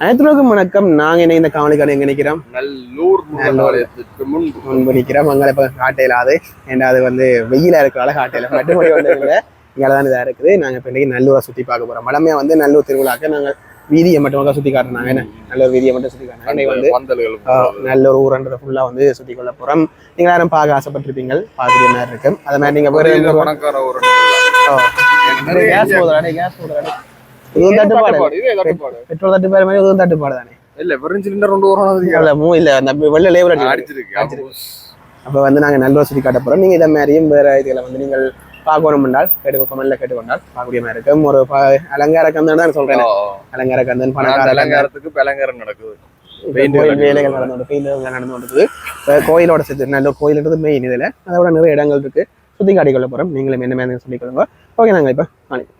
அனைத்துலகம் வணக்கம். நாங்க என்ன இந்த காவலிக்கான எங்க நிக்கிறோம்? நல்லூர் முன்பு நிக்கிறோம். அங்கே இப்ப காட்டையிலாது ஏன்னா அது வந்து வெயிலா இருக்கிறால காட்டையில மட்டுமடி வந்து இல்லை. இங்கதான் இதா இருக்குது. நாங்க இப்ப இன்னைக்கு நல்லூரை சுத்தி பார்க்க போறோம். மடமையா வந்து நல்லூர் திருவிழாக்கு நாங்க வீதியை மட்டும் சுத்தி காட்டுறாங்க. என்ன நல்லூர் வீதியை மட்டும் சுத்தி காட்டுறாங்க. வந்து நல்லூர் ஊரன்றதை ஃபுல்லா வந்து சுத்தி கொள்ள போறோம். நீங்க யாரும் பார்க்க ஆசைப்பட்டிருப்பீங்க, பார்க்கக்கூடிய மாதிரி இருக்கு. அதை மாதிரி நீங்க கேஸ் போதுறானே இதுவும் தட்டுப்பாடு. பெட்ரோல் தட்டுப்பாடு மாதிரி இதுவும் தட்டுப்பாடு தானே. இல்ல வெறும் சிலிண்டர் கொண்டு வரோம். இல்ல அந்த வெள்ள லேபர் அடிச்சிருக்கு. அப்ப வந்து நாங்க நல்லூர் சுத்தி காட்ட போறோம். நீங்க இதை மாதிரியும் வேற இதுல வந்து நீங்கள் பார்க்கணும் என்றால் கமெண்ட்ல கேட்டுக்கொண்டால் பார்க்கக்கூடிய மாதிரி இருக்கும். ஒரு அலங்கார கந்தன் தான் சொல்றேன். அலங்கார கந்தன் பணக்கார அலங்காரத்துக்கு அலங்காரம் நடக்குது. வேலைகள் நடந்து கொண்டிருக்குது. கோயிலோட சேர்த்து நல்லூர் கோயில்ன்றது மெயின். இதுல அதோட நிறைய இடங்கள் இருக்கு. சுத்தி காட்டிக்கொள்ள போறோம். நீங்களும் என்ன மாதிரி சொல்லிக்கொள்ளுங்க. ஓகே, நாங்க இப்ப நாளைக்கு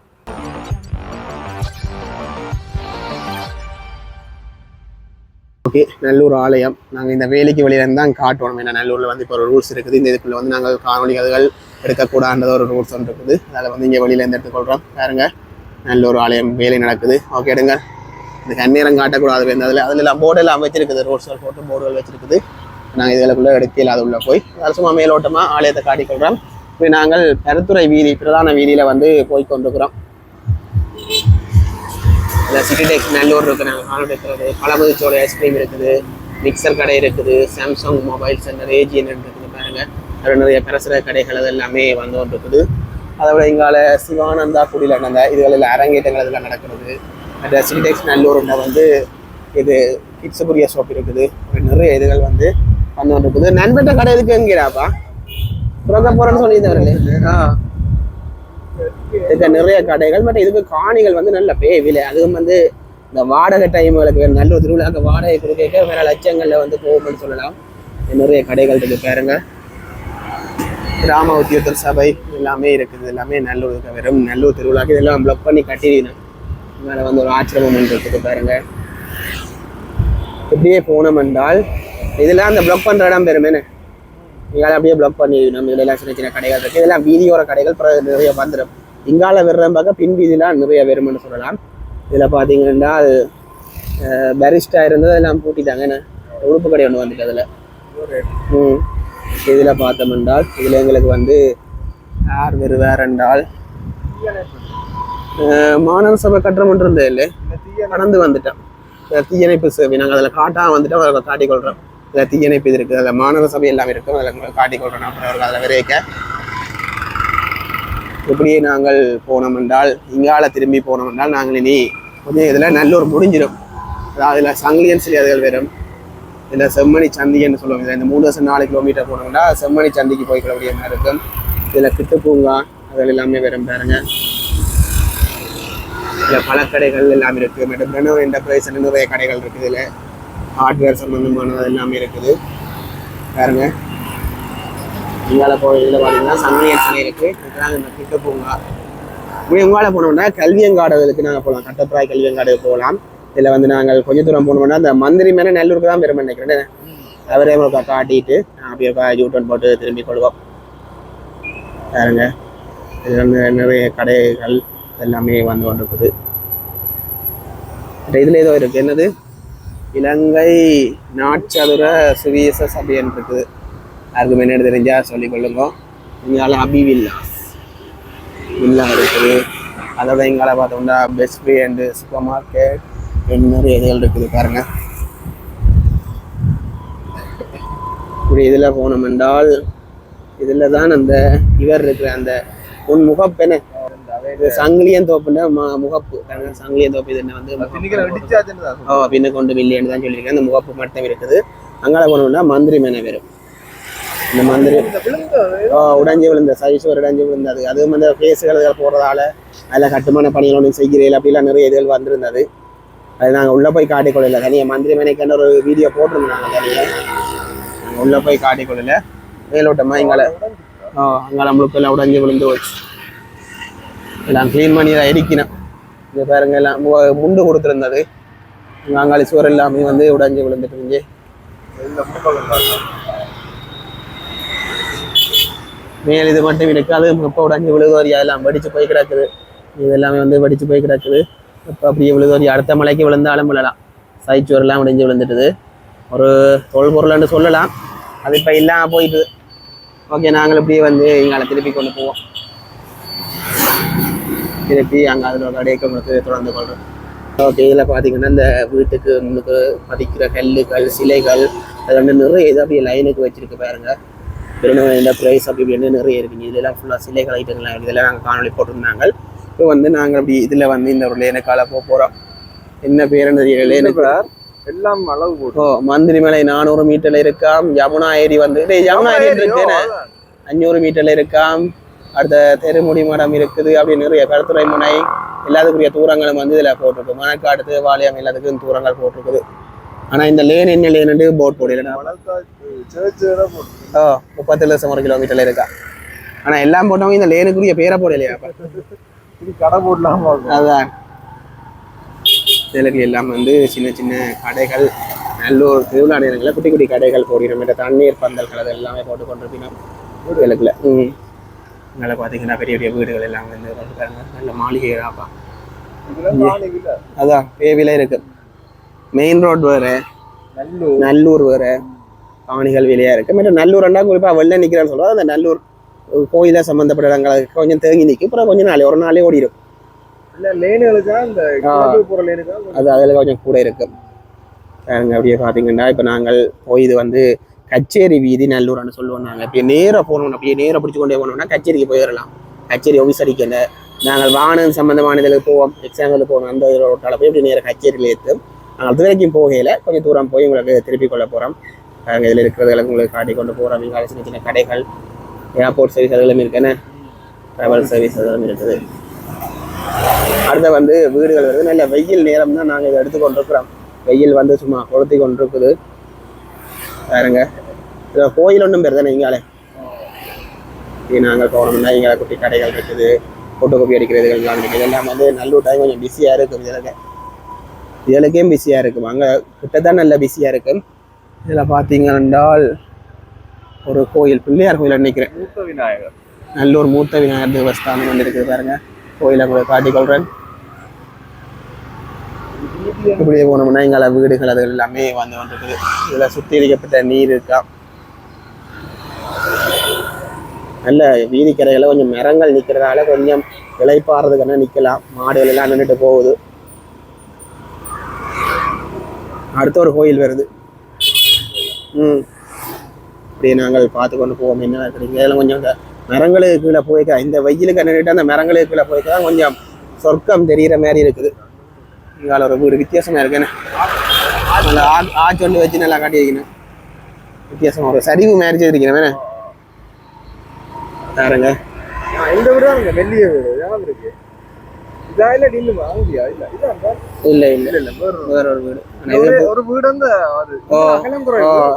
ஓகே. நல்லூர் ஆலயம் நாங்கள் இந்த வேலைக்கு வெளியிலேருந்து தான் காட்டுவோம். ஏன்னா நல்லூரில் வந்து இப்போ ஒரு ரூல்ஸ் இருக்குது. இந்த இதுக்குள்ளே வந்து நாங்கள் காணொலிகள் எடுக்கக்கூடாது ஒரு ரூல்ஸ் ஒன்று இருக்குது. அதில் வந்து இங்கே வெளியிலேருந்து எடுத்துக்கொள்கிறோம். பாருங்க, நல்லூர் ஆலயம் வேலை நடக்குது. ஓகே, எடுங்க. இந்த கண்ணீரம் காட்டக்கூடாது. அதில் போர்டெல்லாம் வச்சிருக்குது. ரோட்ஸ்கள் போட்டு போர்டுகள் வச்சிருக்குது. நாங்கள் இதுகளுக்குள்ளே எடுக்கல. அது உள்ள போய் அரசுமா மேலோட்டமாக ஆலயத்தை காட்டிக்கொள்கிறோம். இப்போ நாங்கள் பெருத்துறை வீதி பிரதான வீதியில் வந்து போய் கொண்டிருக்கிறோம். சிட்டிடெக் நல்லூர் இருக்கு. நாங்கள் காணொலி இருக்கிறது. பழமுதிர்ச்சோலை ஐஸ்கிரீம் இருக்குது. மிக்சர் கடை இருக்குது. சாம்சங் மொபைல் சென்டர் ஏஜிஎன் இருக்குது. பாருங்க, அதில் நிறைய பிரசர கடைகள் அது எல்லாமே வந்து கொண்டு இருக்குது. அதோட இங்கால சிவானந்தா குடியில் நடந்த இதுகளில் அரங்கேற்றங்கள் இதெல்லாம் நடக்கிறது. அந்த சிட்டிடெக்ஸ் நல்லூரில் வந்து இது கிட்ஸுக்குரிய ஷாப் இருக்குது. நிறைய இதுகள் வந்து கொண்டு இருக்குது. நண்பட்ட கடை எதுக்கு எங்கிறாப்பா புறக்க போறேன்னு சொல்லியிருந்தவர்களே. இதுக்கு நிறைய கடைகள். பட் இதுக்கு காணிகள் வந்து நல்ல விலை. அதுவும் வந்து இந்த வாடகை டைம்களுக்கு வேறு நல்ல திருவிழாக்கு வாடகை கொடுக்க வேற லட்சங்கள்ல வந்து போகும்னு சொல்லலாம். நிறைய கடைகள் இருக்கு. பாருங்க, கிராம உத்தியோகத்தர் சபை எல்லாமே இருக்குது. எல்லாமே நல்லூருக்கு வெறும் நல்லூர் திருவிழாக்கு இதெல்லாம் பிளாக் பண்ணி கட்டிடணும். மேலே வந்து ஒரு ஆச்சிரமம் இருக்குது. பாருங்க, இப்படியே போனோம் என்றால் இதெல்லாம் அந்த பிளாக் பண்ற இடம் பெருமேனு இங்கால அப்படியே பிளாக் பண்ணிடணும். இதெல்லாம் சின்ன சின்ன கடைகள் இருக்கு. இதெல்லாம் வீதியோர கடைகள் நிறைய வந்துடும். இங்கால விடுறேன் பார்க்க பின் வீதிலாம் நிறைய வரும்னு சொல்லலாம். இதில் பார்த்தீங்கன்னா பேரிஸ்டா இருந்தது எல்லாம் பூட்டிட்டாங்க. என்ன உடுப்பு கடை ஒன்று வந்துட்டு அதில். இதில் பார்த்தோம் என்றால் இதில் எங்களுக்கு வந்து யார் வேற என்றால் மாநகர சபை கட்டுறம் ஒன்று இருந்தது இல்லை, கடந்து வந்துட்டோம். தீயணைப்பு சேவை நாங்கள் அதில் காட்டாக வந்துட்டோம். அதில் காட்டிக்கொள்கிறோம். இதில் தீயணைப்பு இது இருக்குது. அதில் மாநகர சபை எல்லாம் இருக்கும். அதில் காட்டிக்கொள்கிறோம். அப்புறம் அதில் விரைக்க இப்படியே நாங்கள் போனோம் என்றால் இங்கால திரும்பி போனோம் என்றால் நாங்கள் இனி கொஞ்சம் இதில் நல்லூர் முடிஞ்சிடும். அதாவது இதில் சங்கிலியன் சிறியர்கள் வரும். இதில் செம்மணி சந்தின்னு சொல்லுவாங்க. இதில் இந்த 3-4 கிலோமீட்டர் போனோம்னா செம்மணி சந்திக்கு போய்க்கொள்ளக்கூடிய மாதிரி இருக்கும். இதில் கிட்டு பூங்கா அதில் எல்லாமே வரும். பாருங்க, இதில் பழக்கடைகள் எல்லாமே இருக்குது. மற்றும் பிரணவ் என்டர்பிரைஸ் நிறைய கடைகள் இருக்குது. இதில் ஹார்ட்வேர் சம்பந்தமானது எல்லாமே இருக்குது. பாருங்க, இங்கால இதில் பார்த்தீங்கன்னா சங்கிலியன் சிலை இருக்குது. இதுதான் இந்த கிட்ட பூங்கா. இப்படி உங்களால் போனோம்னா கல்வியங்காடுகளுக்கு நாங்கள் போகலாம். கட்டப்பிராய் கல்வியங்காடுக்கு போகலாம். இதில் வந்து நாங்கள் கொஞ்சம் தூரம் போனோம்னா அந்த மந்திரி மேலே நல்லூருக்கு தான் பெருமை நினைக்கிறேன். அவரே காட்டிட்டு அப்படியே யூட்டன் போட்டு திரும்பி கொள்வோம். பாருங்க, இது வந்து நிறைய கடைகள் எல்லாமே வந்து கொண்டிருக்குது. இதில் ஏதோ இருக்குது. என்னது இலங்கை நாட்சதுர சுவிச சபைன்னு இருக்குது. யாருக்கும் என்ன தெரிஞ்சா சொல்லிக் கொள்ளுங்க. இங்கால அபி வில்லா இருக்குது. அதோட இங்கால பார்த்தோம்னா best free and super market நிறைய இதுகள் இருக்குது. பாருங்க, இப்படி இதில் போனோம் என்றால் இதில் தான் அந்த இவர் இருக்கிற அந்த உன் முகப்பென சங்கிலியன் தோப்புன்ற முகப்பு. சங்கிலியன் தோப்பு இது என்ன வந்து பின்ன கொண்டு மில்லியன்னு தான் சொல்லியிருக்கேன். அந்த முகப்பு மட்டும் இருக்குது. அங்கால போனோம்னா மந்திரி மேன வரும். இந்த மந்திரி உடைஞ்சி விழுந்த சைஸ்வர் உடைஞ்சி விழுந்தது. அதுவும் வந்து பேசுகள் போடுறதால அதில் கட்டுமான பணிகள் ஒன்று செய்கிறீர்கள் அப்படிலாம் நிறைய இதுகள் வந்திருந்தது. அது நாங்கள் உள்ளே போய் காட்டிக்கொள்ளல. தனியாக மந்திரி மேனைக்கான ஒரு வீடியோ போட்டிருந்தோம். நாங்கள் தனியாக நாங்கள் உள்ளே போய் காட்டிக்கொள்ளல. மேலோட்டமாக அங்கால முழுக்கெல்லாம் உடைஞ்சி விழுந்து வச்சு எல்லாம் கிளீன் பண்ணி தான் எரிக்கணும். இங்கே பாருங்க, எல்லாம் முண்டு கொடுத்துருந்தது. அங்காளி சுவர் எல்லாமே வந்து உடைஞ்சி விழுந்துட்டு இருந்துச்சு. மேல் இது மட்டும் இருக்கு. அது இப்போ உடஞ்சி விழுதோரி அதெல்லாம் வடிச்சு போய் கிடக்குது. இது எல்லாமே வந்து வடிச்சு போய் கிடக்குது. இப்போ அப்படியே விழுதோரி அடுத்த மலைக்கு விழுந்தாலும் விழலாம். சைச்சுவரெல்லாம் முடிஞ்சு விழுந்துட்டுது. ஒரு தொல் பொருள்னு சொல்லலாம். அது இப்போ இல்லாமல் போயிட்டு. ஓகே, நாங்கள் இப்படியே வந்து எங்களை திருப்பி கொண்டு போவோம். திருப்பி அங்கே அதில் ஒரு கடையை உங்களுக்கு தொடர்ந்து கொள்கிறோம். ஓகே, இதில் பார்த்தீங்கன்னா இந்த வீட்டுக்கு முன்னுக்கு பதிக்கிற கல்லுகள் சிலைகள் அது வந்து நிறைய இது அப்படியே லைனுக்கு வச்சுருக்கு பாருங்க. இந்த ப்ரைஸ் அப்படி இப்படின்னு நிறைய இருக்குங்க. இதெல்லாம் ஃபுல்லாக சிலைகள் ஐட்டங்கள்லாம் இதெல்லாம் நாங்கள் காணொலி போட்டிருந்தாங்க. இப்போ வந்து நாங்கள் அப்படி இதில் வந்து இந்த ஒரு லேனுக்கால போகிறோம். என்ன பேருன்னு தெரியல எனக்கு. எல்லாம் அளவு போட்டு மந்திரி மலை 400 மீட்டர்ல இருக்காம். யமுனா ஏரி வந்து யமுனா ஏரி இருக்கு 500 மீட்டர்ல இருக்காம். அடுத்த தெருமுடி மடம் இருக்குது. அப்படி நிறைய கடத்துறை முனை எல்லாத்துக்குரிய தூரங்களும் வந்து இதில் போட்டிருக்கு. மணக்காடு தேவாலயம் எல்லாத்துக்கும் தூரங்கள் போட்டிருக்குது. ஆனால் இந்த லேன் என்ன லேனு போட் போடல. 30 கிலோமீட்டர்ல இருக்கா. ஆனால் எல்லாம் போட்டவங்க இந்த லேனுக்குரிய பேரை போடலையா? கடை போடலாம். அதான் சிலக்கு எல்லாம் வந்து சின்ன சின்ன கடைகள் நல்லூர் திருவிழா நேரங்களில் குட்டி குட்டி கடைகள் போடுகிறோம். இந்த தண்ணீர் பந்தல்கள் அது எல்லாமே போட்டு கொண்டிருக்கணும் விளக்குல. நல்லா பார்த்தீங்கன்னா பெரிய பெரிய வீடுகள் எல்லாம் வந்து இருக்காங்க. நல்ல மாளிகைகளாப்பா. அதான் பேவில இருக்கு. மெயின் ரோட் வேறு, நல்லூர் வேறு, காணிகள் வெளியா இருக்கு. மற்ற நல்லூர்னா குறிப்பாக வெளில நிற்கிறான்னு சொல்லுவாங்க. அந்த நல்லூர் கோயில சம்மந்தப்பட்ட இடங்களுக்கு கொஞ்சம் தேங்கி நிற்கும். அப்புறம் கொஞ்சம் ஒரு நாளே ஓடிடும். அது அதில் கொஞ்சம் கூட இருக்கு. அப்படியே பார்த்தீங்கன்னா இப்போ நாங்கள் போய் இது வந்து கச்சேரி வீதி நல்லூர்னு சொல்லுவோம். நாங்கள் அப்படியே நேராக போகணும். அப்படியே நேராக பிடிச்சி கொண்டே போனோம்னா கச்சேரிக்கு போயிடலாம். கச்சேரி ஆஃபீஸரிக்கல நாங்கள் வாகனம் சம்மந்தமான இதில் போவோம். எக்ஸாம்பிள் போகணும். அந்த ரோட்டால் போய் இப்படி நேராக கச்சேரியில் ஏற்று நாங்கள் அது வரைக்கும் போகையில் கொஞ்சம் தூரம் போய் உங்களுக்கு திருப்பி கொள்ள போகிறோம். நாங்கள் இதில் இருக்கிறதுல உங்களுக்கு காட்டி கொண்டு போகிறோம். இங்கே சின்ன சின்ன கடைகள், ஏர்போர்ட் சர்வீஸ் அதெல்லாம் இருக்குன்னு, ட்ராவல் சர்வீஸ் அதெல்லாம் இருக்குது. அடுத்த வந்து வீடுகள் வருது. நல்ல வெயில் நேரம் தான் நாங்கள் இதை எடுத்து கொண்டிருக்கிறோம். வெயில் வந்து சும்மா கொளுத்தி கொண்டிருக்குது பாருங்க. இதில் கோயில் ஒன்றும் பேர் தானே இங்காலே. நாங்கள் போகணும்னா இங்கே குட்டி கடைகள் இருக்குது, ஃபோட்டோ காப்பி அடிக்கிறதுகள் இதெல்லாம் வந்து நல்லூர் டைம் கொஞ்சம் பிஸியாக இருக்கும். இதுலக்கே பிஸியாக இருக்கும். அங்கே கிட்டத்தான் நல்ல பிஸியாக இருக்கும். இதில் பார்த்தீங்கன்னால் ஒரு கோயில், பிள்ளையார் கோயில் நினைக்கிறேன். மூத்த விநாயகர், நல்லூர் மூத்த விநாயகர் தேவஸ்தானம் வந்து இருக்குது பாருங்க. கோயிலை கூட காட்டிக்கொள்றேன். இப்படியே போனோம்னா இங்கே வீடுகள் அது எல்லாமே வந்து வந்துருக்குது. இதில் சுத்திகரிக்கப்பட்ட நீர் இருக்கா. நல்ல வீதிக்கரைகளை கொஞ்சம் மரங்கள் நிற்கிறதால கொஞ்சம் இளைப்பாறதுக்கான நிற்கலாம். மாடுகள் எல்லாம் நின்றுட்டு போகுது. அடுத்த ஒரு கோயில் வருது. இப்படியே நாங்கள் பார்த்து கொண்டு போவோம். என்ன இருக்கிறீங்க இதெல்லாம் கொஞ்சம் இந்த மரங்களுக்கு கீழே போய்க்கா. இந்த வெயிலுக்கு நின்றுட்டு அந்த மரங்களுக்கு கீழே போய்க்கா கொஞ்சம் சொர்க்கம் தெரிகிற மாதிரி இருக்குது. இங்கால ஒரு வீடு வித்தியாசமாக இருக்குன்னு நல்லா ஆச்சு ஒன்று வச்சு நல்லா காட்டி வைக்கணும். வித்தியாசமாக ஒரு சரிவு மாதிரி செய்திருக்கிறேன் வேணே பாருங்க. இந்த வீடு தான் வெள்ளிய வீடு இருக்கு. இதா இல்ல டின்னு வாங்கியா? இல்ல இல்ல இல்ல இல்ல வேற ஒரு வீடு. ஒரு வீடு அந்த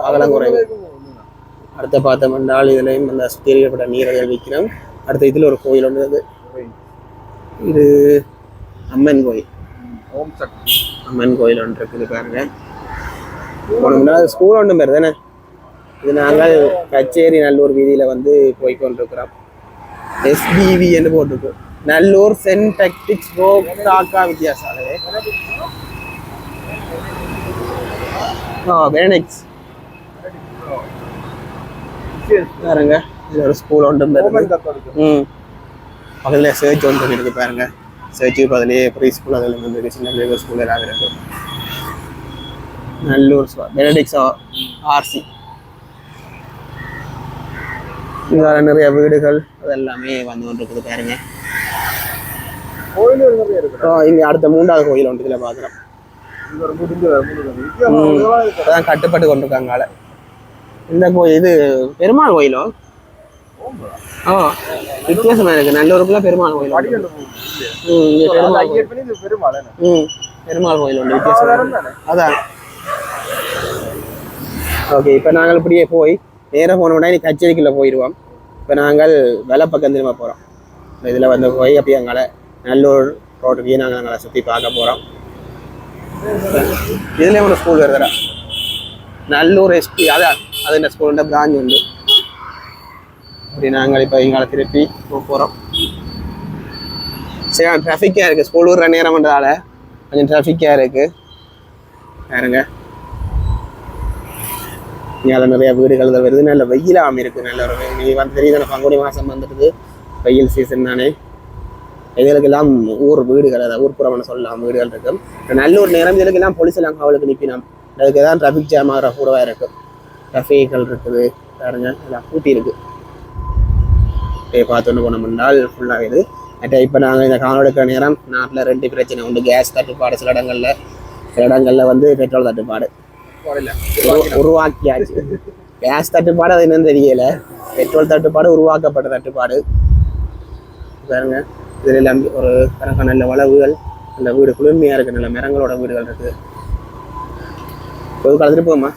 அகலங்குறை. அடுத்த பார்த்தோம் என்றால் இதுலையும் அந்த சுத்திகரிக்கப்பட்ட நீர்கள் விற்கிறோம். அடுத்த இதில் ஒரு கோயில் ஒன்று. இது அம்மன் கோயில். ஓம் சக்தி அம்மன் கோயில் ஒன்று இருக்குது பாருங்க. போனோம்னா ஸ்கூல் ஒன்றும் பேர் தானே. இது நாங்கள் கச்சேரி நல்லூர் வீதியில் வந்து போய்கொண்டிருக்கிறோம். SBV என்று போட்டிருக்கோம். நல்லூர் சென்ட் டெக்டிக்ஸ் தாக்கா வித்தியாசாலே. பெனடிக்ஸ் பாருங்க. இது ஒரு ஸ்கூல் ஒன்றும் பக்கத்தில் சர்ச் ஒன்று இருக்கு பாருங்க. சர்ச்சு இப்போ அதிலே ப்ரீ ஸ்கூல் அதில் வந்து சின்ன பிள்ளைங்க ஸ்கூல் எல்லாம் இருக்கு. Nallur Benedict's RC. இங்கே நிறைய வீடுகள் அதெல்லாமே வந்து கொண்டு இருக்குது பாருங்க. இங்கே அடுத்த 3வது கோயில் ஒன்று இதில் பார்க்குறோம். அதான் கட்டுப்பட்டு கொண்டிருக்காங்க. இந்த கோயில் இது பெருமாள் கோயிலோ? வித்தியாசமா இருக்கு. நல்லூருக்குள்ள பெருமாள் கோயில். பெருமாள் கோயில் ஒன்று வித்தியாசம். அதான் ஓகே. இப்போ நாங்கள் இப்படியே போய் நேராக போனோம்னா இன்னைக்கு கச்சேரிக்குள்ள போயிடுவோம். இப்போ நாங்கள் வெலை பக்கம் திரும்ப போகிறோம். இதில் வந்து போய் அப்படியே அங்கே நல்லூர் ரோட்டுக்கு நாங்கள் அங்கே சுற்றி பார்க்க போகிறோம். இதுலேயே ஒரு ஸ்கூல் வருதுடா, நல்லூர் ST. அதான் அது இந்த ஸ்கூலுண்ட பிரான்ச் உண்டு. அப்படி நாங்கள் இப்போ எங்களை திருப்பி போகிறோம். சரி, டிராஃபிக்காக இருக்குது. ஸ்கூல் விடுற நேரம்ன்றதால கொஞ்சம் டிராஃபிக்காக இருக்குது. பாருங்க இங்கே நிறைய வீடுகள் வருது, நல்ல வெயிலாம இருக்கு. நல்ல ஒரு நீ வந்து தெரியுது பங்குனி மாதம் வந்துடுது, வெயில் சீசன் தானே. இதுகளுக்கெல்லாம் ஊர் வீடுகள், அதாவது ஊர்ப்புறம்னு சொல்லலாம் வீடுகள் இருக்கும். நல்லூர் நேரம் இதுக்கெல்லாம் போலீஸ் எல்லாம் காவலுக்கு நிற்பினோம். அதுக்கு தான் டிராஃபிக் ஜாம் ஆகிற கூடவா இருக்கும். கஃபேகள் இருக்குது பாருங்க, எல்லாம் பூட்டி இருக்கு. பார்த்துட்டு போனோம்னால் ஃபுல்லாக இது. இப்போ நாங்கள் இந்த காணொலி எடுக்கிற நேரம் நாட்டில் 2 பிரச்சனை உண்டு. கேஸ் தட்டுப்பாடு சில இடங்களில் வந்து பெட்ரோல் தட்டுப்பாடு உருவாக்கியாச்சு. கேஸ் தட்டுப்பாடு அது என்னன்னு தெரியல, பெட்ரோல் தட்டுப்பாடு உருவாக்கப்பட்ட தட்டுப்பாடு பாருங்க. இதில் எல்லாம் ஒரு கணக்கான நல்ல வளவுகள், நல்ல வீடு குளிர்மையாக இருக்குது, நல்ல மரங்களோட வீடுகள் இருக்குது. பொது திருப்போம்மா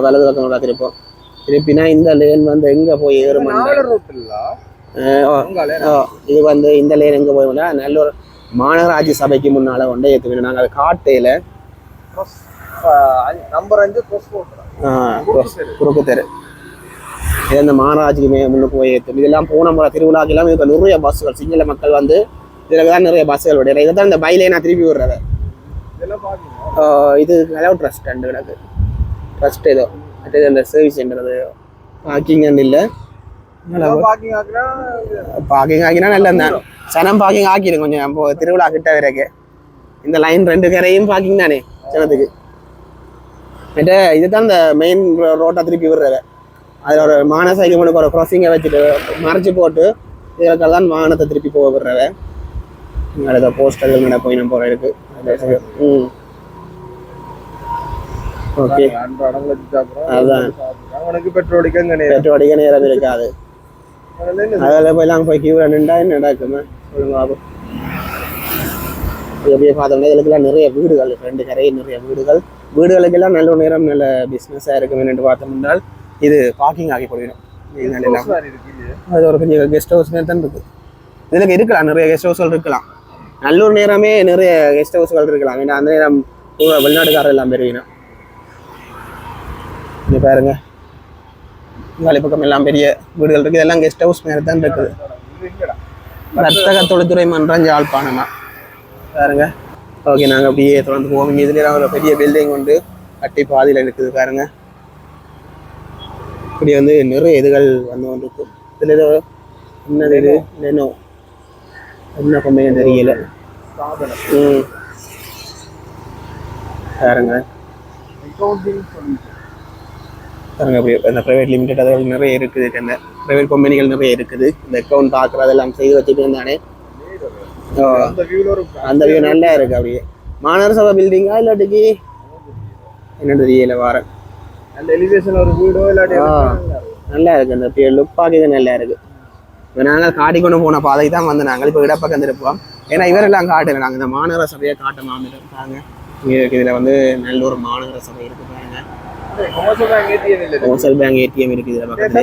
வலது பக்கம் திருப்போம். திருப்பினா இந்த லேன் வந்து எங்கே போய் ஏறுமா, இது வந்து இந்த லேன் எங்கே போய் நல்ல ஒரு மாநகராட்சி சபைக்கு முன்னால் கொண்டே ஏற்றுக்கணும். நாங்கள் அது காட்டையில் நம்பர் 5 குறுக்கு தெரு இது அந்த மாநகராட்சிக்கு முன்னுக்கு போய் ஏற்றும். இதெல்லாம் போன முறை திருவிழாக்கெல்லாம் இதுக்கு நிறைய பஸ்ஸுகள், சிங்கள மக்கள் வந்து இதில் தான் நிறைய பஸ்ஸுகள் விடுற. இதை தான் இந்த பைலே நான் திருப்பி விடுறத. இது நல்லா ட்ரஸ்ட் அண்டு எனக்கு ட்ரஸ்ட் ஏதோ மற்றது அந்த சர்வீஸ் சென்றது பார்க்கிங் அண்ட் இல்லை பார்க்கிங் ஆக்கினா நல்லா இருந்தான். சனம் பார்க்கிங் ஆக்கிடும் கொஞ்சம். இப்போ திருவிழா கிட்ட வரைக்கு இந்த லைன் 2 கரையும் பார்க்கிங் தானே சனத்துக்கு. மற்ற இதுதான் இந்த மெயின் ரோட்டை திருப்பி விடுறத. அதில் ஒரு மானசைக்கு முன்னுக்கு ஒரு க்ராசிங்கை வச்சுட்டு மறைச்சி போட்டு இதற்கெல்லாம் வாகனத்தை திருப்பி போக விடுறத. அடுத்த போஸ்டர்கள் மேலே போய் நம்ம போகிற இருக்கு. ஓகே அதுதான் பெட்ரோல் அடிக்க நேரம் இருக்காது. அதில் போயெல்லாம் போய் கியூ நின்றா என்ன நடக்குமே சொல்லுங்க பாபு. எப்படியே பார்த்தோம்னா இதுக்கெல்லாம் நிறைய வீடுகள், 2 கரையும் நிறைய வீடுகளுக்கெல்லாம் நல்ல நேரம் நல்ல பிஸ்னஸாக இருக்கும் என்று பார்த்தோம் என்றால் இது பார்க்கிங் ஆகி போயிடும். அது ஒரு பெரிய கெஸ்ட் ஹவுஸ் தான் இருக்குது. இதில் இருக்கலாம், நிறைய கெஸ்ட் ஹவுஸ்கள் இருக்கலாம். நல்லூர் நேரமே நிறைய கெஸ்ட் ஹவுஸ்கள் இருக்கலாம். ஏன்னா அந்த நேரம் வெளிநாட்டுக்காரர் எல்லாம் பெருவினா இங்கே பாருங்க பக்கம் எல்லாம் பெரிய வீடுகள் இருக்குது. இதெல்லாம் கெஸ்ட் ஹவுஸ் மாதிரி தான் இருக்குது. வர்த்தக தொழில்துறை மன்றம் யாழ்ப்பாணமா பாருங்க. ஓகே நாங்கள் அப்படியே தொடர்ந்து போவோம். இதுல ஒரு பெரிய பில்டிங் வந்து கட்டி பாதியில் இருக்குது பாருங்க. இப்படி வந்து நிறைய இதுகள் வந்து கொண்டு இருக்கும். இதில் ஏதோ என்னது இது லெனோ என்ன கம்பெனி தெரியல. பாருங்க பாருங்க அப்படி அந்த ப்ரைவேட் லிமிடெட் அதெல்லாம் நிறைய இருக்குது. அந்த ப்ரைவேட் கம்பெனிகள் நிறைய இருக்குது. இந்த அக்கௌண்ட் பார்க்குறதெல்லாம் செய்து வச்சுட்டு இருந்தானே அந்த வியூ நல்லா இருக்கு. அப்படியே மாநகர சபை பில்டிங்கா இல்லாட்டிக்கு என்னன்னு தெரியல. வாரேன் அந்த எலிவேஷன் ஒரு வீடோ இல்லாட்டி நல்லா இருக்கு. அந்த லுக் பார்க்க நல்லா இருக்கு. இப்போ நாங்கள் காட்டி கொண்டு போன பாதை தான் வந்து நாங்கள் இப்போ இடப்பக்கம் திருப்போம். ஏன்னா இவரெல்லாம் காட்டல, நாங்கள் இந்த மாநகர சபையை காட்ட மாமிருக்காங்க. இதில் வந்து நல்லூர் மாநகர சபை இருக்கு பாருங்க. கமர்ஷியல் பேங்க் ஏடிஎம் இருக்குது இதில் பக்கத்துல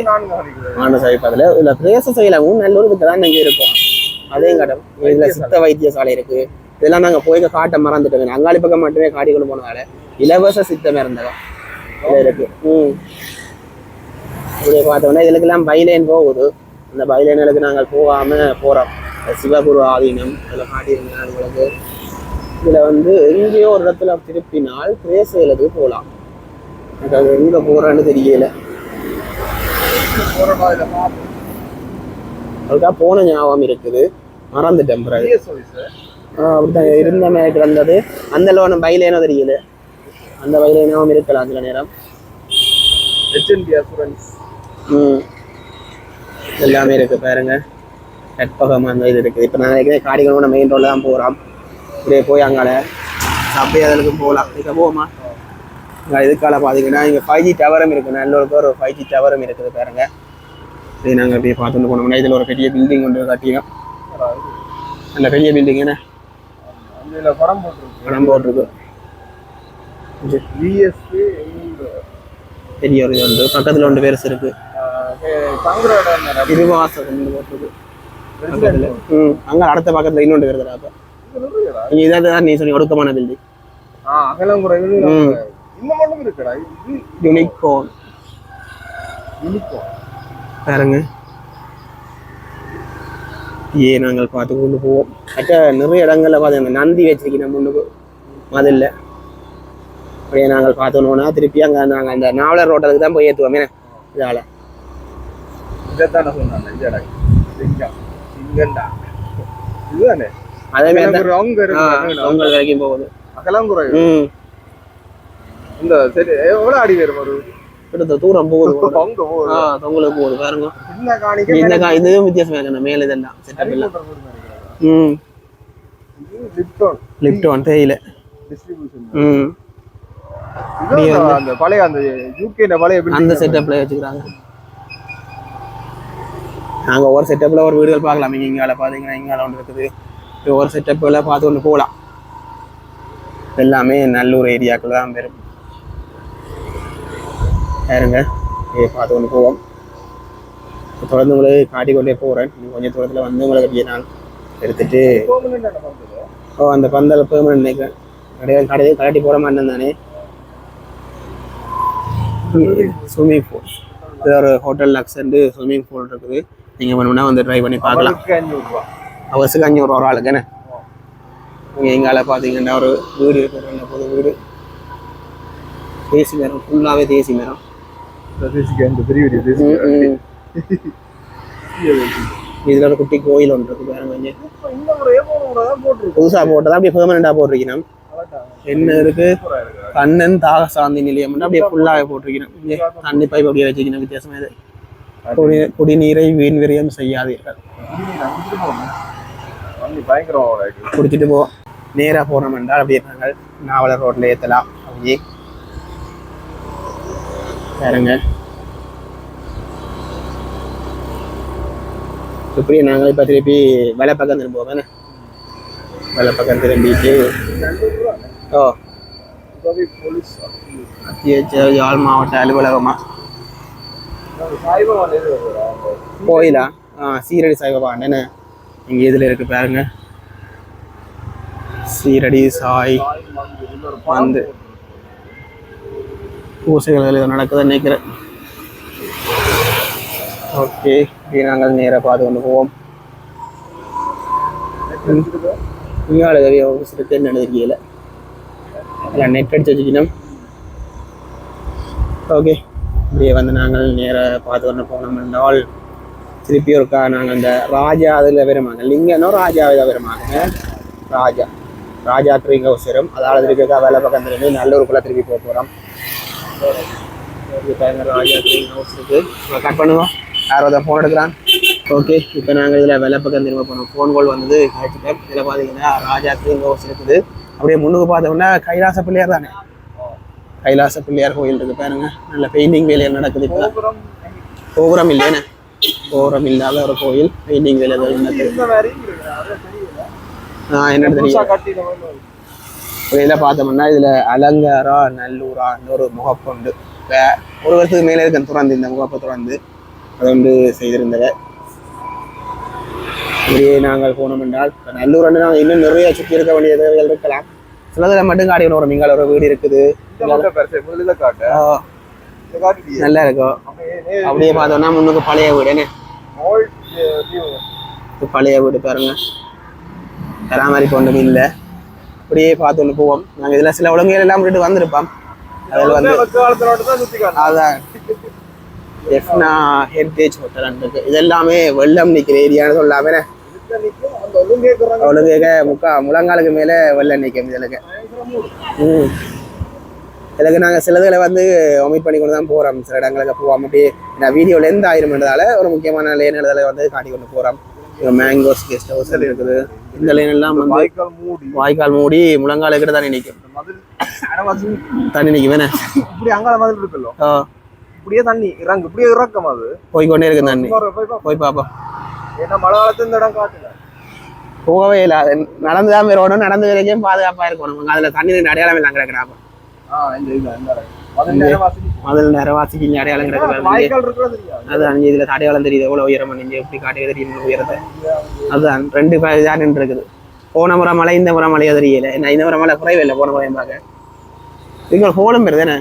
மாநகர சபை பக்கத்தில். இதில் பிரேச செய்யலவும் நல்லூர் பக்கம் தான் இங்கே இருக்கும். அதையும் காட்டும். இதில் சித்த வைத்தியசாலை இருக்கு. இதெல்லாம் நாங்கள் போய் காட்ட மறந்துட்டோங்க. அங்காளி பக்கம் மட்டுமே காட்டி கொண்டு போனதால இலவச சித்த மருந்தகம் இதில் இருக்கு. இப்படி பார்த்தோம்னா இதுக்கெல்லாம் பைலைன் போகுது. அந்த பைலைனுக்கு நாங்கள் போகாமல் போகிறோம். சிவகுரு ஆதீனம் இதில் காட்டியிருந்தேன் உங்களுக்கு. இதில் வந்து எங்கேயோ ஒரு இடத்துல திருப்பினால் பிரேசைகளுக்கு போகலாம். எனக்கு அது எங்கே போகிறேன்னு தெரியல. அதுக்காக போன ஞாபகம் இருக்குது, மறந்துட்டேன். பிறகு அப்படித்தான் இருந்த மாதிரி வந்தது. அந்த லோன் பைலைனோ தெரியல, அந்த பைலைனாவும் இருக்கலாம் சில நேரம். எல்லாமே இருக்கு பாருங்க. கற்பகம் அந்த இது இருக்குது. இப்போ நான் காடிகளோட மெயின் ரோடில் தான் போகிறோம். இப்படியே போய் அங்கால அப்படியே அதற்கு போகலாம். இப்போ போவோமா? இதுக்கால பார்த்தீங்கன்னா இங்கே 5G டவரும் இருக்குது. நல்லூருக்கு ஒரு 5G டவரும் இருக்குது பாருங்க. இதை நாங்கள் அப்படியே பார்த்துட்டு போனோம்னா இதில் ஒரு பெரிய பில்டிங் ஒன்று கட்டினோம். நல்ல பெரிய பில்டிங் என்ன படம் போட்டிருக்கு. பெரிய ஒரு இது வந்து பக்கத்தில் 2 பேர் இருக்கு. இருவாசம் போட்டிருக்கு பக்கத்தில். அங்கே அடுத்த பக்கத்தில் இன்னொன்று பேர் அப்போ இதான் நீ சொன்னி ஒடுக்கமான பில்டிங். யூனிகார்ன் பாருங்க. நாங்கள் பார்த்து கொண்டு போவோம். நிறைய இடங்கள்ல பார்த்தீங்கன்னா நந்தி வச்சிருக்கீங்க முன்னுக்கு மதில்ல. அப்படியே நாங்கள் பார்த்தோன்னா திருப்பி அங்கே நாங்கள் அந்த நாவலர் ரோட்டலுக்கு தான் போய் ஏற்றுவோமே இதால். இதைத்தானே சொன்னாங்க இந்த இடம் சிங்கம் சிங்கண்டா இதுதானே அதே மாதிரி அவங்க வரைக்கும் போகுது அகலங்குறை. இந்த சரி எவ்வளோ அடி வரும் ஒரு கிட்ட தூரம் போகுது தொங்கலுக்கு போகுது பாருங்க. இதுவும் வித்தியாசமா இருக்கு மேல இதெல்லாம் செட்டப் எல்லாம். Lipton தேயில distribution. அந்த பழைய அந்த யூகேல பழைய அந்த செட்டப்ல வச்சுக்கிறாங்க. நாங்க ஒவ்வொரு செட்டப்ல ஒரு வீடுகள் பார்க்கலாம். இங்கால பாத்தீங்கன்னா இங்கால ஒன்று இருக்குது. ஒவ்வொரு செட்டப்ல பார்த்து ஒன்று போகலாம். எல்லாமே நல்லூர் ஏரியாக்கள் தான் பெரும். யாருங்க பார்த்து ஒன்று போவோம். தொடர்ந்து உங்களுக்கு காட்டிக்கொண்டே போகிறேன். கொஞ்சம் தூரத்தில் வந்து உங்களுக்கு அப்படியே நான் எடுத்துட்டு அந்த பந்தல் பெர்மனன்ட் நினைக்கிறேன். கடையை கலட்டி போகிற மாதிரி தானே. ஸ்விம்மிங் பூல் இது ஒரு ஹோட்டல் லக்ஸண்டு ஸ்விம்மிங் பூல் இருக்குது. நீங்கள் வேணும்னா வந்து ட்ரை பண்ணி பார்க்கலாம். அவருக்கு 500 ரூபா ஒரு ஆளுக்கு என்ன. நீங்கள் எங்கால பார்த்தீங்கன்னா ஒரு வீடு இருக்கிற புது வீடு தேசி மரம் ஃபுல்லாகவே தேசி மரம். இதுல ஒரு குட்டி கோயில் ஒன்று இருக்கு பாருங்க. புதுசா போட்டதா அப்படியே பெர்மனண்டா போட்டிருக்கணும். என்ன இருக்கு கண்ணன் தாக சாந்தி நிலையம் அப்படியே ஃபுல்லாவே போட்டிருக்கணும். தண்ணி பைப் அப்படியே வச்சுக்கணும். வித்தியாசமா இது குடிநீரை வீண் விரயம் செய்யாதீர்கள். குடிச்சிட்டு போ. நேரா போனோம் என்றால் அப்படியே நாங்கள் நாவலர் ரோட்ல ஏத்தலாம். அப்படியே பாருங்க. இப்படியே நாங்கள் இப்போ திருப்பி வலை பக்கம் திரும்புவோம் தானே. வலை பக்கம் திரும்பிட்டு யாழ் மாவட்ட அலுவலகமா கோயிலா சீரடி சாய்பாபான்னு இங்கே இதில் இருக்கு பாருங்க. சீரடி சாய் வந்து பூசைகள் நடக்குதுன்னு நினைக்கிறேன். ஓகே நாங்கள் நேராக பார்த்து கொண்டு போவோம். இங்கே நடந்திருக்கீங்கள எல்லாம் நெட் அடிச்சு வச்சுக்கணும். ஓகே இப்படியே வந்து நாங்கள் நேராக பார்த்து கொண்டு போனோம் என்றால் திருப்பி ஒருக்கா நாங்கள் அந்த ராஜா அதில் வருமாங்க. லிங்கனோ ராஜா இதாக வருமாங்க. ராஜா திருங்க அவசரம். அதாவது திருப்பி வேலை பக்கம் திரும்பி நல்லூருக்குள்ளே திருப்பி போக போகிறோம். ராஜா திருங்க அவசருக்கு கட் பண்ணுவோம். யாராவது ஃபோன் எடுக்கிறான். ஓகே இப்போ நாங்கள் இதில் வெள்ளை பக்கம் திரும்ப போனோம். ஃபோன் கால் வந்தது கிடைச்சிட்டேன். இதில் பார்த்தீங்கன்னா ராஜா திருங்க அவசரம் இருக்குது. அப்படியே முன்னுக்கு பார்த்தோம்னா கைலாச பிள்ளையார் தானே. கைலாச பிள்ளையார் கோயில் இருக்குது பாருங்க. நல்ல பெயிண்டிங் வேலையாக நடக்குது. இப்போ கோபுரம் இல்லைன்னு கோபுரம் இல்லாத ஒரு கோயில் பெயிண்டிங் வேலை நடக்குது. என்னன்னு தெரியும். இதில் பார்த்தோம்னா இதில் அலங்காரா நல்லூரான்னு ஒரு முகப்பு உண்டு. ஒரு வருஷத்துக்கு மேலே இருக்க துறந்து இந்த முகப்பை துறந்து அதை வந்து செய்திருந்தவர். இப்படியே நாங்கள் போனோம் என்றால் நல்லூர் நாங்கள் இன்னும் நிறைய சுற்றி இருக்க வேண்டிய தேவைகள் இருக்கலாம். சிலதில் மட்டும் காட்டிக்கணும். ஒரு மிங்கால ஒரு வீடு இருக்குது. நல்லா இருக்கும். அப்படியே பார்த்தோம்னா முன்னுக்கு பழைய வீடுன்னு பழைய வீடு பாருங்க. பராமரிப்பு ஒன்றும் இல்லை. அப்படியே பார்த்து ஒன்று போவோம். நாங்கள் இதில் சில ஒழுங்குகள் எல்லாம் விட்டுட்டு வந்திருப்போம். அதில் வந்து அதான் எஃப்னா ஹெரிட்டேஜ் ஹோட்டல் இருக்கு. இதெல்லாமே வெள்ளம் நிற்கிற ஏரியான்னு சொல்லாமே ஒழுங்கு முழங்காலுக்கு மேலே வெள்ளம் நிற்கும். இதுக்கு நாங்கள் சிலதுகளை வந்து ஒமிட் பண்ணி கொண்டு தான் போகிறோம். சில இடங்களுக்கு போவோம். அப்படி நான் வீடியோவில் எந்த ஆயிரும்ன்றதால ஒரு முக்கியமான லேன்களை வந்து காட்டி கொண்டு போகிறோம். மேங்கோஸ் கெஸ்ட் ஹவுஸ் இருக்குது. இந்த லைன் எல்லாம் வந்து வாய்க்கால் மூடி முழங்கால கிட்ட தண்ணி நிற்கும். தண்ணி நிற்கும் வேணே இப்படி அங்கால மாதிரி இருக்குல்ல. இப்படியே தண்ணி இறங்கு இப்படியே இறக்கம். அது போய்கொண்டே இருக்கு தண்ணி. போய் பார்ப்போம். ஏன்னா மழை காலத்து இந்த இடம் காட்டுல போகவே இல்லை. அது நடந்துதான் வரணும். நடந்து வரைக்கும் பாதுகாப்பா இருக்கணும். அதுல தண்ணி அடையாளம் இல்லை கிடக்குறாப்ப. முதல் நேரவாசிக்கு இங்கே அடையாளம் கிடக்குறாங்க. அதுதான் இதுல அடையாளம் தெரியுது. எவ்வளவு உயரம் நீங்க எப்படி காட்டிய தெரியும் உயரத்தை. அதுதான் 2 தான் நின்று இருக்குது. போன முறை மழை இந்த முறை மழையா தெரியல. ஏன்னா இந்த முறை மழை குறைவே இல்லை. போன முறையும் பார்க்க இங்க ஹோலும் வருது.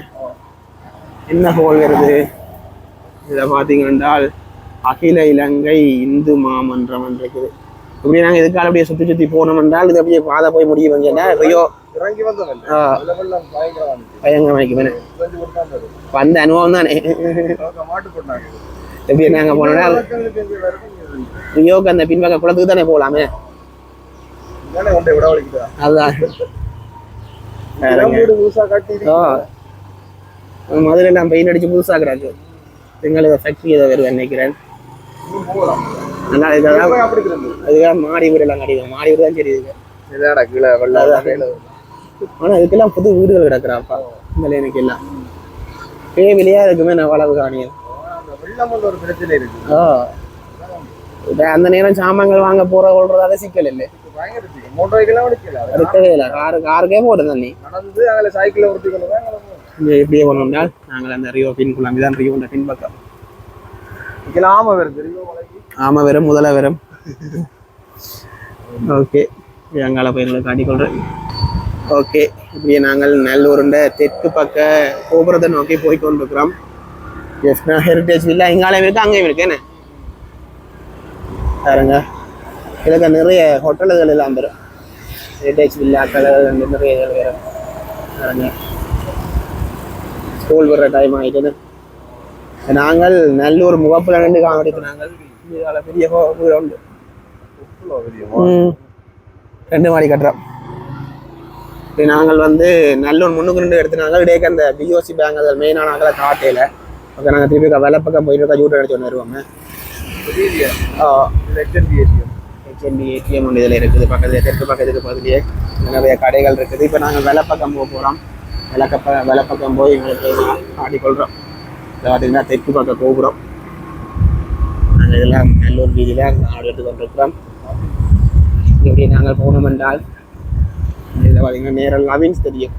என்ன ஹோல் வருது இதை பார்த்தீங்கன்னா அகில இலங்கை இந்து மாமன்றம் இருக்குது. இப்படி நாங்கள் இதுக்காக அப்படியே சுற்றி போனோம் என்றால் இது அப்படியே பாதை போய் முடியும். ரியோ இறங்கி வந்தவன் ஆ அதுல வெள்ளம் பயங்கரமா பயங்கரமாய்க்கு மேலே கொஞ்சம் கொடுத்தாங்க வந்த அனுபவம் தானே. மாட்டு போட்டாங்க எப்படி நாங்கள் போனோம்னா ரியோக்கு அந்த பின்பக்க குளத்துக்கு தானே போகலாமே. ஒன்றை விட வலிக்குதா அதுதான் புதுசா கட்டி மதுரை எல்லாம் பெயிண்ட் அடிச்சு புதுசாக கிடக்கு. எங்களுக்கு ஃபேக்ட்ரி ஏதோ வருது நினைக்கிறேன். போகலாம் நல்லா இதுதான் அப்படி இருக்கு அதுக்காக மாடி வீடு எல்லாம் கிடைக்கும். மாடி வீடு தான் தெரியுது. இதாடா கீழே வெள்ளம் ஆனால் இதுக்கெல்லாம் புது வீடுகள் கிடக்குறாப்பா இந்த எனக்கு எல்லாம் வெளியா இருக்குமே நான் வளவு காணியல். வெள்ளம் ஒரு பிரச்சனை இருக்கு. அந்த நேரம் சாமான்கள் வாங்க போற கொள்றதால சிக்கல் இல்லை. மோட்டர் வைக்கலாம் எடுக்கவே இல்லை. காருக்கே போட்டு தண்ணி நடந்து அங்கே சைக்கிள் ஒருத்தி இப்படியே போனோம்னால் நாங்கள் அந்த ரியோ பின் குழம்பு தான் ரியோ பின்பக்கம் ஆமா வரும் ஆமா வரும் முதல்ல வரும். ஓகே எங்கால போய் எங்களுக்கு காட்டிக்கொள்றேன். ஓகே இப்படியே நாங்கள் நல்லூருண்ட தெற்கு பக்க கோபுரத்தை நோக்கி போய் கொண்டிருக்கிறோம். ஹெரிட்டேஜ் வில்லா இங்காலையும் இருக்கு அங்கேயும் இருக்கு. என்ன பாருங்க இதுக்கு நிறைய ஹோட்டல்கள் எல்லாம் வரும். ஹெரிட்டேஜ் வில்லாக்கள் நிறைய வரும். பாருங்க ஸ்கூல் வர்ற டைம் ஆகிட்டுன்னு நாங்கள் நல்லூர் முகப்பில் நின்று காணடித்து நாங்கள் இதில் பெரிய வீடு உண்டு. 2 மாடி கட்டுறோம். நாங்கள் வந்து நல்லூர் முன்னுக்கு நின்று எடுத்துனாங்க. இடையே அந்த பிஓசி பேங்க் அதில் மெயினான ஆகலை காட்டையில். ஓகே நாங்கள் திருப்பி வெள்ளை பக்கம் போயிட்டு யூட்டர் அடிச்சு ஒன்று வருவோங்க. ஹெச்என்பி ஏடிஎம் ஒன்று இதில் இருக்குது. பக்கத்தில் தெற்கு பக்கத்துக்கு பக்கத்துலேயே நிறைய கடைகள் இருக்குது. இப்போ நாங்கள் வெள்ளை பக்கம் போக போகிறோம். வெள்ளை பக்கம் போய் எங்களுக்கு ஆடிக்கொள்கிறோம். இதை பார்த்தீங்கன்னா தெற்கு பக்கம் கோபுரம். நாங்கள் இதெல்லாம் நல்லூர் வீதியில் ஆடி எடுத்து கொண்டிருக்கிறோம். இப்படி நாங்கள் போனோம் என்றால் இதில் பார்த்தீங்கன்னா நேரம் லவின்ஸ் தெரியும்.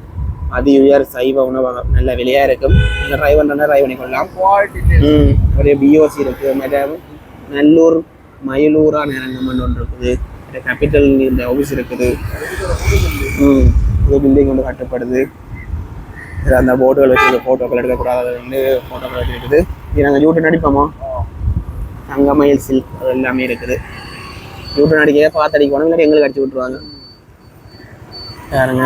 அதி உயர் சைவ உணவகம் நல்ல விலையாக இருக்கும். நீங்கள் ட்ரைவ் பண்ணுறா ட்ரைவ் பண்ணிக்கொள்ளலாம். ஒரு பிஓசி இருக்குது. மேடம் நல்லூர் மயிலூரா நேரங்கம்னு ஒன்று இருக்குது. கேபிட்டல் இந்த ஆஃபீஸ் இருக்குது. புது பில்டிங் ஒன்று கட்டப்படுது. இதில் அந்த போட்டுகள் வச்சுருக்கு. ஃபோட்டோக்கள் எடுக்கக்கூடாது வந்து ஃபோட்டோக்கள் வச்சுருக்குது. இது நாங்கள் யூட்டன் அடிப்போமோ தங்கமயில் சில்க் அது எல்லாமே இருக்குது. யூட்டன் அடிக்க பார்த்து அடிக்கணும். இல்லாட்டி எங்களுக்கு அடிச்சு விட்ருவாங்க. யாருங்க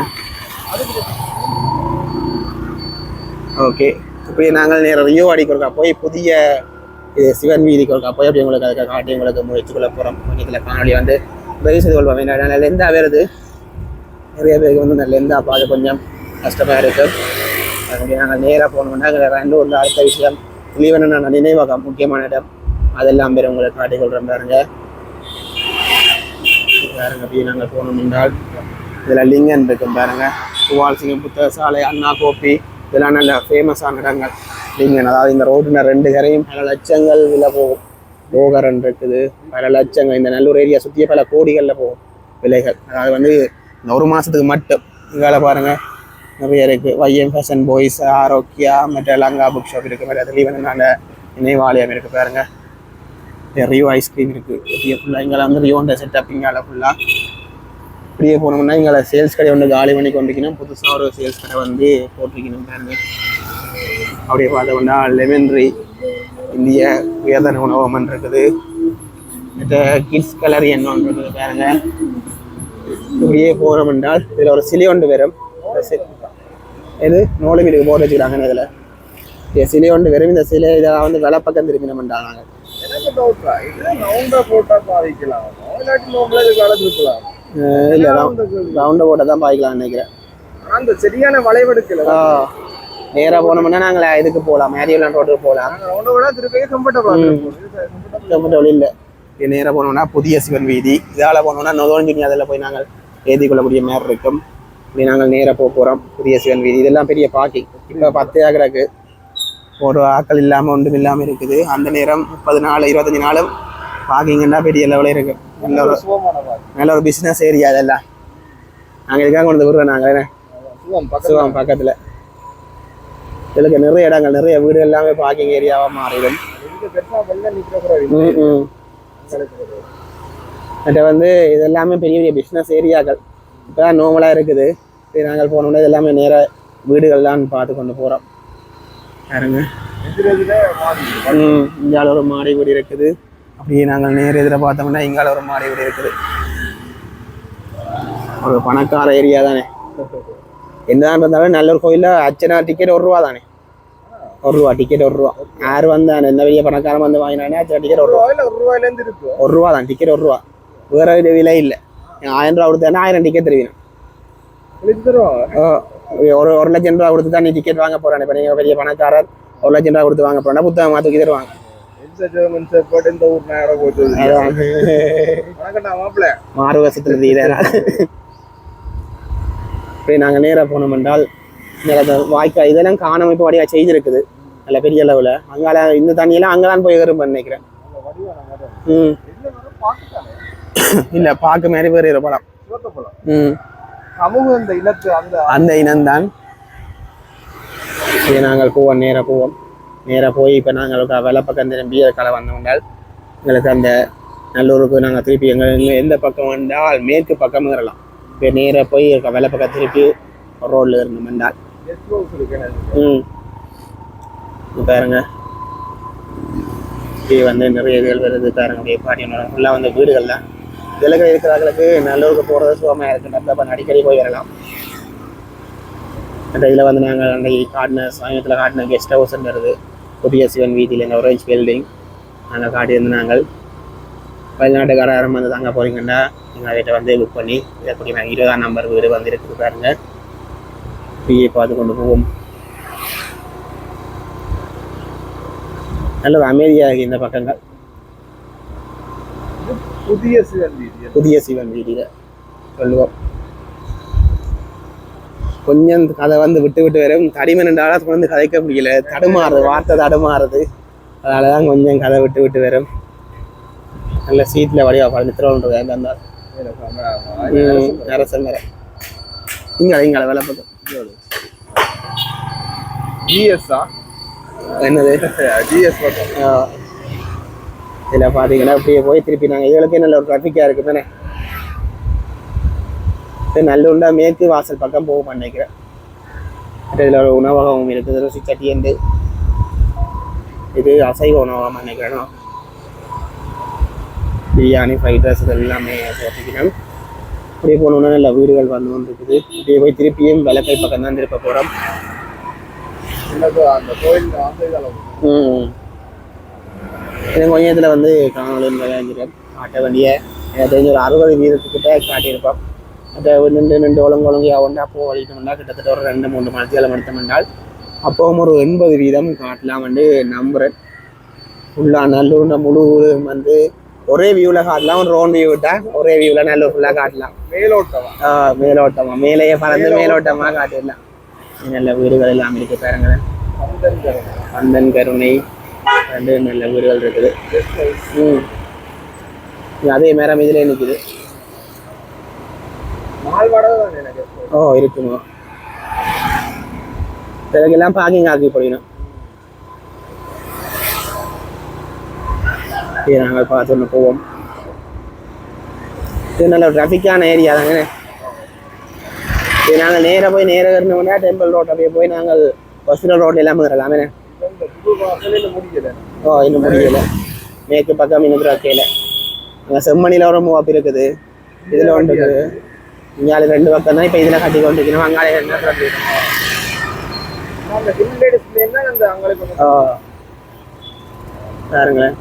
ஓகே இப்படி நாங்கள் நேரம் ரியோ அடிக்கிறோக்கா போய் புதிய சிவன் வீதிக்கு ஒருக்கா போய் அப்படி உங்களுக்கு அதுக்காக காட்டி உங்களுக்கு முயற்சிக்குள்ள போகிறோம். கொஞ்சத்தில் காணொலி வந்து உதவி செய்து கொள்வோம். நல்ல லெந்தா வருது. நிறைய பேருக்கு வந்து நல்ல லெந்தா பார்த்து கொஞ்சம் கஷ்டமாக இருக்குது. அப்படி நாங்கள் நேராக போனோம்னா ரெண்டு ஒரு அடுத்த விஷயம் லீவன நினைவகம் முக்கியமான இடம் அதெல்லாம் பேர் உங்களுக்கு காட்டிக்கொள்கிறோம். பாருங்க அப்படி நாங்கள் போனோம் என்றால் இதில் லிங்கன் இருக்கும். பாருங்க துவால் சிங்கம் புத்தக சாலை அண்ணா கோப்பி இதெல்லாம் நல்ல ஃபேமஸான இடங்கள். லிங்கன் அதாவது இந்த ரோட்டின 2 கரையும் பல லட்சங்கள் விலை போகும். போகரன் இருக்குது பல லட்சங்கள். இந்த நல்லூர் ஏரியா சுற்றிய பல கோடிகளில் போகும் விலைகள். அதாவது வந்து இந்த 1 மாதத்துக்கு மட்டும் இங்கால பாருங்கள் நிறைய இருக்குது. வைஎம் ஃபேஷன் பாய்ஸ் ஆரோக்கியா மற்ற லங்கா புக் ஷாப் இருக்குது. மாதிரி அதுலேயும் வந்து நல்ல நினைவாலயம் இருக்குது. பாருங்கள் ரியோ ஐஸ்கிரீம் இருக்குது. ஃபுல்லாக இங்கே வந்து ரியோண்ட செட்டப் இங்கால ஃபுல்லாக இப்படியே போனோம்னா இங்கே சேல்ஸ் கடை ஒன்று காலி பண்ணி கொண்டிருக்கணும். புதுசாக ஒரு சேல்ஸ் கடை வந்து போட்டிருக்கணும். பாருங்க அப்படியே பார்த்தோம்னா லெமன்ட்ரி இந்திய உயர்தர உணவகம் இருக்குது. மற்ற கிட்ஸ் கலரி என்ன ஒன்று இருக்குது. பாருங்க இப்படியே போனோம் என்றால் இதில் ஒரு சிலை ஒன்று வரும். இது நோலி மீனுக்கு போட்டு வச்சுக்கிறாங்க. இதில் சிலை ஒன்று வெறும். இந்த சிலை இதை வந்து வெலை பக்கம் திருப்பி நம்ம நாங்கள் இல்லை ரவுண்டை போட்டால் தான் பாய்க்கலாம்னு நினைக்கிறேன். அந்த சரியான வளைவெடுக்கல நேராக போனோம்னா நாங்கள் இதுக்கு போகலாம். மேரியெல்லாம் ரோட்டுக்கு போகலாம். கம்ஃபர்டபுள் இல்லை. இது நேராக போனோம்னா புதிய சிவன் வீதி இதால் போனோம்னா நொதோஞ்சினி அதில் போய் நாங்கள் ஏற்றி கொள்ளக்கூடிய மாதிரி இருக்கும். இப்படி நாங்கள் நேராக போக போகிறோம். புதிய சிவன் வீதி இதெல்லாம் பெரிய பார்க்கிங். இப்போ 10 ஏக்கருக்கு ஒரு ஆக்கள் இல்லாமல் ஒன்றும் இல்லாமல் இருக்குது. அந்த நேரம் 30 நாள் 25 நாளும் பார்க்கிங்கன்னா பெரிய லெவலில் இருக்குது. நல்ல ஒரு பிஸ்னஸ் ஏரியா அதெல்லாம். நாங்கள் இதுக்காக கொண்டு வருவோம். நாங்கள் சிவம் பக்கத்தில் இதுக்கு நிறைய இடங்கள் நிறைய வீடு எல்லாமே பார்க்கிங் ஏரியாவாக மாறிடும். மற்ற வந்து இது எல்லாமே பெரிய பெரிய பிஸ்னஸ் ஏரியாக்கள் இப்போ தான் நார்மலாக இருக்குது. இப்போ நாங்கள் போனோம்னா இது எல்லாமே நேராக வீடுகள்லாம் பார்த்து கொண்டு போகிறோம். பாருங்க இங்கால ஒரு மாடி வீடு இருக்குது. அப்படியே நாங்கள் நேர எதில் பார்த்தோம்னா இங்கால ஒரு மாடி வீடு இருக்குது. ஒரு பணக்கார ஏரியா தானே. என்னதான் இருந்தாலும் நல்ல ஒரு கோயில்ல அர்ச்சனா டிக்கெட் ₹1 தானே. ₹1 டிக்கெட் ₹1. யாரு வந்தா என்ன பெரிய பணக்காரன் வந்து வாங்கினானே அர்ச்சனா டிக்கெட் ₹1. ₹1 இருக்கு. ₹1 தான் டிக்கெட் ₹1. வேற விலை இல்லை. 1000 ரூபா கொடுத்தா 1000 டிக்கெட் தருவீங்க. ஒரு லட்சம் ரூபா கொடுத்து தான் நீ டிக்கெட் வாங்க போறானே. இப்போ நீங்க பெரிய பணக்காரர் ₹1,00,000 கொடுத்து வாங்க போறா புத்தகம் மாத்தி தருவாங்க. மாறு வருஷத்துல இப்படி நாங்க நேரா போனோம் என்றால் வாய்க்கால் இதெல்லாம் காணமைப்பு வடிவா செய்திருக்குது நல்ல பெரிய அளவுல. அங்கால இந்த தண்ணியெல்லாம் அங்கதான் போய் ஏறும் நினைக்கிறேன். இல்ல பாக்கு மாதிரி வேறு பழம். அந்த இனம்தான். நாங்கள் போவோம் நேராக போய் இப்போ நாங்கள் வெள்ளை பக்கம் திரும்பி கடை வந்தோம்னால் எங்களுக்கு அந்த நல்லூருக்கு நாங்கள் திருப்பி எந்த பக்கம் வந்தால் மேற்கு பக்கம் ஏறலாம். இப்போ நேராக போய் வெள்ளை பக்கம் திருப்பி ரோடில் இருந்தோம் என்றால் பாருங்க இப்படி வந்து நிறைய இதுகள் வருது பாருங்க. அப்படியே பாட்டியோட ஃபுல்லாக வந்து வீடுகள் தான். இதில் இருக்கிறவர்களுக்கு நல்லூருக்கு போகிறது சுகமாக இருக்குது. நல்ல அடிக்கடி போய் வரலாம். அந்த இதில் வந்து நாங்கள் அந்த சமயத்தில் காட்டின கெஸ்ட் ஹவுஸ்ன்றது புதிய சிவன் வீதியில் இந்த ஒரேஞ்ச் பில்டிங் நாங்கள் காட்டியிருந்து நாங்கள் வெளிநாட்டுக்காரரும் வந்து தாங்க போகிறீங்கன்னா எங்கள் வீட்டை வந்து புக் பண்ணி இதை கூடிய 20ஆம் நம்பர் வீடு வந்து இருக்குது பாருங்க. பிஏ பார்த்து கொண்டு போவோம். நல்லது அமைதியாக இந்த பக்கங்கள். புதிய சிவன் வீதியில் சொல்லுவோம். கொஞ்சம் கதை வந்து விட்டு வரும். தடிமன் என்றாலும் வந்து கதைக்க முடியல. தடுமாறுது, வார்த்தை தடுமாறுது. அதனாலதான் கொஞ்சம் கதை விட்டு வரும். நல்ல சீட்ல வடிவா பழனித்திரோன்றது இருந்தால் அரசன் வேற இங்கே வேலை பக்கம் என்னது இதில் பார்த்தீங்கன்னா அப்படியே போய் திருப்பி நாங்கள் இதுகளுக்கே நல்ல ஒரு ட்ராஃபிக்காக இருக்குது தானே. நல்லுண்டா மேற்கு வாசல் பக்கம் போக நினைக்கிறேன். இதில் ஒரு உணவகமும் இருக்குது. ருசி சட்டியண்டு இது அசைவ உணவகம் நினைக்கிறேன். பிரியாணி ஃப்ரைட் ரைஸ் எல்லாமே சேர்த்துக்கணும். அப்படியே போனோன்னா நல்ல வீடுகள் வந்து கொண்டு இருக்குது. இப்படியே போய் திருப்பியும் விளக்கை பக்கம் தான் திருப்ப போகிறோம். கொஞ்சம் இதில் வந்து காணொலின்னு விளையாஞ்சிருக்கேன். காட்ட வேண்டிய எனக்கு தெரிஞ்ச ஒரு 60 வீதத்துக்கிட்ட காட்டியிருப்போம். அதை நின்று ஒழுங்கையாக ஒன்றா அப்போ வலிக்கணும்னா கிட்டத்தட்ட ஒரு 2-3 மணித்தியாலம் எடுத்தோம்னால் அப்போவும் ஒரு 80 வீதம் காட்டலாம் வந்து நம்புறேன். ஃபுல்லாக நல்லூர் முழு வந்து ஒரே வியூவில் காட்டலாம். ஒரு ரோன் வியூ விட்டால் ஒரே வியூவில் நல்லூர் ஃபுல்லாக காட்டலாம். மேலோட்டமாக மேலேயே பறந்து மேலோட்டமாக காட்டிடலாம். நல்ல வீடுகள் எல்லாம் இருக்கு பாருங்க. அந்தன் கருணை 2 நல்ல வீடுகள் இருக்குது. அதே நேரம் இதில் நிற்குது. இருக்குமா இதெல்லாம் பார்க்கிங் ஆக்கி போடணும். நாங்கள் பார்த்து போவோம். இது நல்ல டிராஃபிக்கான ஏரியா தாங்க. இது நாங்கள் நேராக போய் நேராக இருந்தோம்னா டெம்பிள் ரோட் அப்படியே போய் நாங்கள் ஹாஸ்பிட்டல் ரோட் எல்லாமே இருக்கலாமே. இன்னும் முடியல. மேற்கு பக்கம் இன்னும் வைக்கல. அங்கே செம்மணியில் ஒரு மூவாப்பு இருக்குது. இதில் ஒன்று இருக்குது. இங்கே 2 பக்கம் தான் இப்போ இதில் கட்டி கொண்டிருக்கணும். அங்காலே பாருங்களேன்.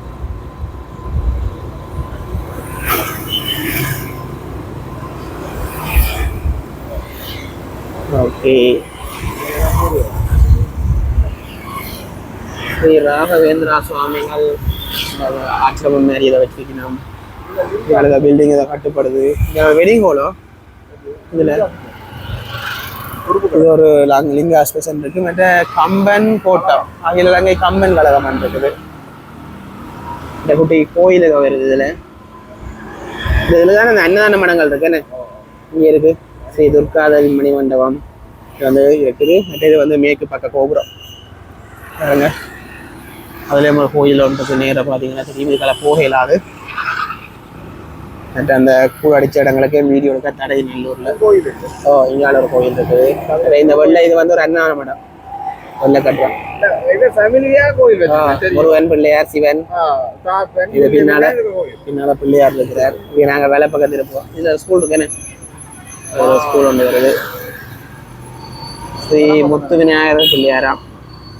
ஓகே ஸ்ரீ ராகவேந்திரா சுவாமிகள் ஆசிரமம் மாதிரி இதை வச்சுக்கணும். பில்டிங் இதை கட்டுப்படுது. வெட்டிங் ஹாலோ இதில் இது ஒரு லிங்க ஸ்பெஷல் இருக்கு. மற்ற கம்பன் கோட்டம் அகில இலங்கை கம்பன் கழகம் இருக்குது. இந்த குட்டி கோயில் வருது. இதில் தானே அந்த அன்னதான மடங்கள் இருக்குன்னு இங்கே இருக்கு. ஸ்ரீ துர்காதேவி மணி மண்டபம் இது வந்து இருக்குது. மற்ற இது வந்து மேற்கு பக்க கோபுரம் பாருங்க. அதுலேயும் ஒரு கோயில் ஒன்றுக்கு நேராக பார்த்தீங்கன்னா திருவிழா போக இல்லாது. மற்ற அந்த கூழ் அடித்த இடங்களுக்கே வீடியோ எடுக்க தடை. நல்லூரில் கோயில் இங்கால ஒரு கோயில் இருக்குது. இந்த வெள்ளை இது வந்து ஒரு அன்னதான மடம் வெள்ளை கட்டுறோம். முருகன் பிள்ளையார் சிவன் இது பின்னால பிள்ளையார் இருக்கிறார். இங்கே நாங்கள் வேலை பக்கத்தில் இருப்போம். இதில் ஸ்கூல் இருக்குன்னு ஸ்கூல் ஒன்று வருது. ஸ்ரீ முத்து விநாயகர் பிள்ளையாராம்.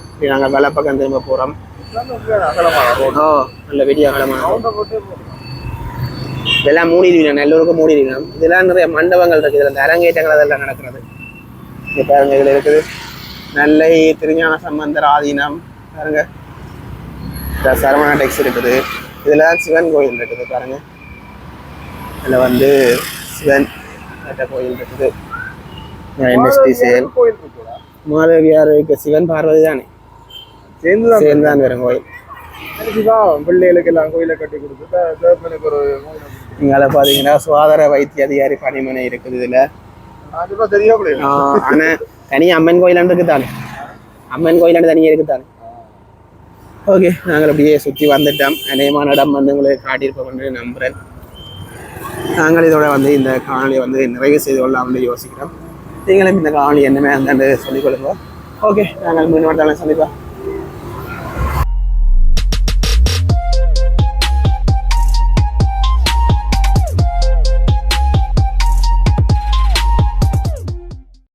இப்படி நாங்கள் வலப்பக்கம் திரும்ப போகிறோம். ஓ நல்ல பெரிய அகலமான இதெல்லாம் மூடிடுவீங்க, நல்லூருக்கு மூடிடுவீங்க. இதெல்லாம் நிறைய மண்டபங்கள் இருக்குது, இதில் இந்த அரங்கேற்றங்கள் அதெல்லாம் நடக்கிறது. இங்கே பாருங்க, இதில் இருக்குது நெல்லை திருஞான சம்பந்தர் ஆதீனம் பாருங்க. சரவணா டெக்ஸ் இருக்குது. இதில் சிவன் கோயில் இருக்குது பாருங்க. இதில் வந்து சிவன் கோயில் இருக்குது. என்எஸ்டி சேல் மாதவியாருக்கு சிவன் பார்வதி தானே சேர்ந்து தான் வரும் கோயில். பிள்ளைகளுக்கு எல்லாம் கோயிலை கட்டி கொடுத்து ஒரு இங்கால பார்த்தீங்கன்னா சுகாதார வைத்திய அதிகாரி பணிமனை இருக்குது. இதில் ஆனா தனியாக அம்மன் கோயிலாண்டு இருக்குதானே, அம்மன் கோயிலாண்டு தனியாக இருக்குதானே. ஓகே, நாங்கள் அப்படியே சுற்றி வந்துட்டோம். அநேகமான இடம் வந்து உங்களுக்கு காட்டியிருப்போம் என்று நம்புகிறேன். நாங்கள் இதோட வந்து இந்த காணொலியை வந்து நிறைவு செய்து கொள்ளலாம்னு யோசிக்கிறோம். நீங்களும் இந்த காணொலி என்னமே அந்தாண்டு சொல்லிக் கொடுப்போம். ஓகே, நாங்கள் மீண்டும் சந்திப்போம்.